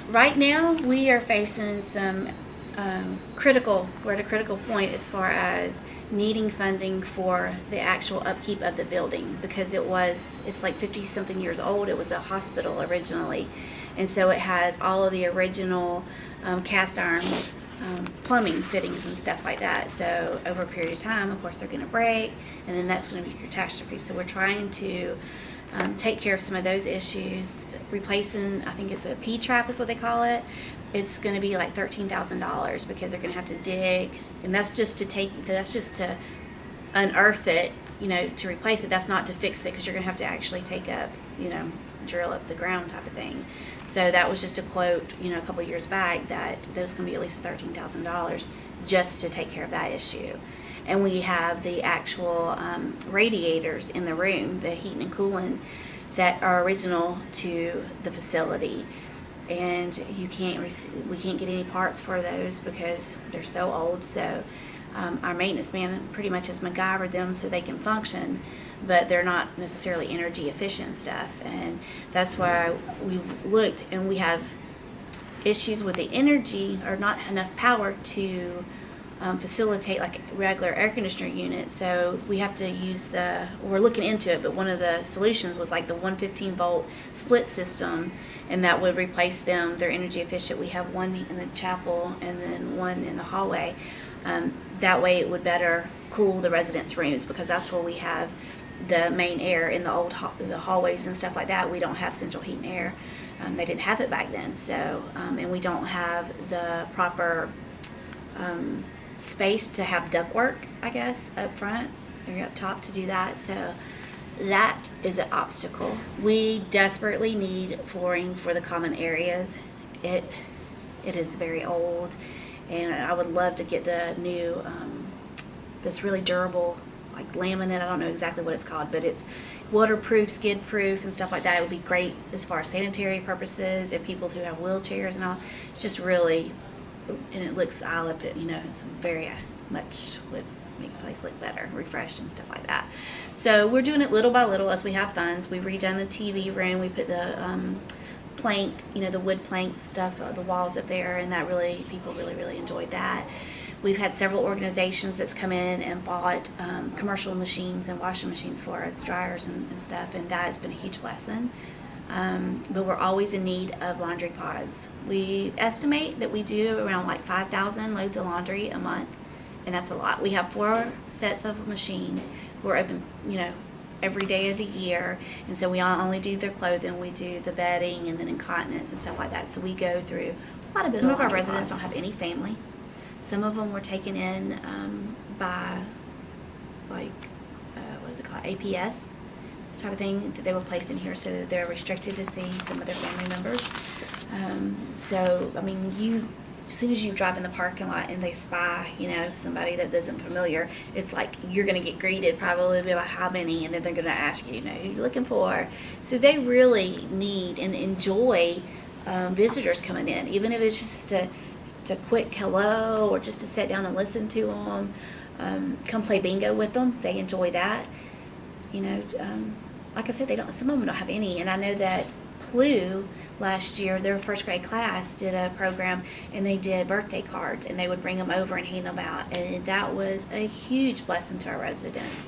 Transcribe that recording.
Right now, we are facing some we're at a critical point as far as needing funding for the actual upkeep of the building because it's like 50 something years old. It was a hospital originally. And so it has all of the original cast iron plumbing fittings and stuff like that. So over a period of time, of course, they're going to break, and then that's going to be catastrophe. So we're trying to take care of some of those issues. Replacing, I think it's a P trap is what they call it. It's going to be like $13,000 because they're going to have to dig, and that's just to unearth it, to replace it. That's not to fix it because you're going to have to actually take up, drill up the ground type of thing. So that was just a quote, a couple of years back that there was going to be at least $13,000 just to take care of that issue. And we have the actual radiators in the room, the heating and cooling, that are original to the facility. And we can't get any parts for those because they're so old. So our maintenance man pretty much has MacGyvered them so they can function, but they're not necessarily energy efficient stuff. And that's why we've looked, and we have issues with the energy or not enough power to facilitate like regular air conditioner units. So we have to we're looking into it, but one of the solutions was like the 115-volt split system, and that would replace them. They're energy efficient. We have one in the chapel and then one in the hallway. That way it would better cool the residents' rooms because that's where we have the main air in the hallways and stuff like that. We don't have central heat and air. They didn't have it back then. So, and we don't have the proper space to have ductwork, I guess, up front or up top to do that. So that is an obstacle. We desperately need flooring for the common areas. It is very old, and I would love to get the new this really durable like laminate. I don't know exactly what it's called, but it's waterproof, skid proof, and stuff like that. It would be great as far as sanitary purposes and people who have wheelchairs and all. It's just really, and it looks, I love it, it's very much would make the place look better, refreshed and stuff like that. So we're doing it little by little as we have funds. We've redone the TV room. We put the plank, the wood plank stuff, the walls up there, and that people really enjoyed that. We've had several organizations that's come in and bought commercial machines and washing machines for us, dryers and stuff, and that has been a huge blessing. But we're always in need of laundry pods. We estimate that we do around like 5,000 loads of laundry a month, and that's a lot. We have 4 sets of machines. We're open, every day of the year, and so we only do their clothing. We do the bedding and then incontinence and stuff like that. So we go through quite a bit. Some of our residents don't have any family. Some of them were taken in by what is it called, APS type of thing, that they were placed in here, so they're restricted to see some of their family members. So I mean, as soon as you drive in the parking lot and they spy, somebody that isn't familiar, it's like you're going to get greeted probably about how many, and then they're going to ask you, who you're looking for. So they really need and enjoy visitors coming in, even if it's just to quick hello or just to sit down and listen to them. Come play bingo with them. They enjoy that. Like I said, some of them don't have any, and I know that PLU last year, their first grade class did a program, and they did birthday cards, and they would bring them over and hand them out, and that was a huge blessing to our residents.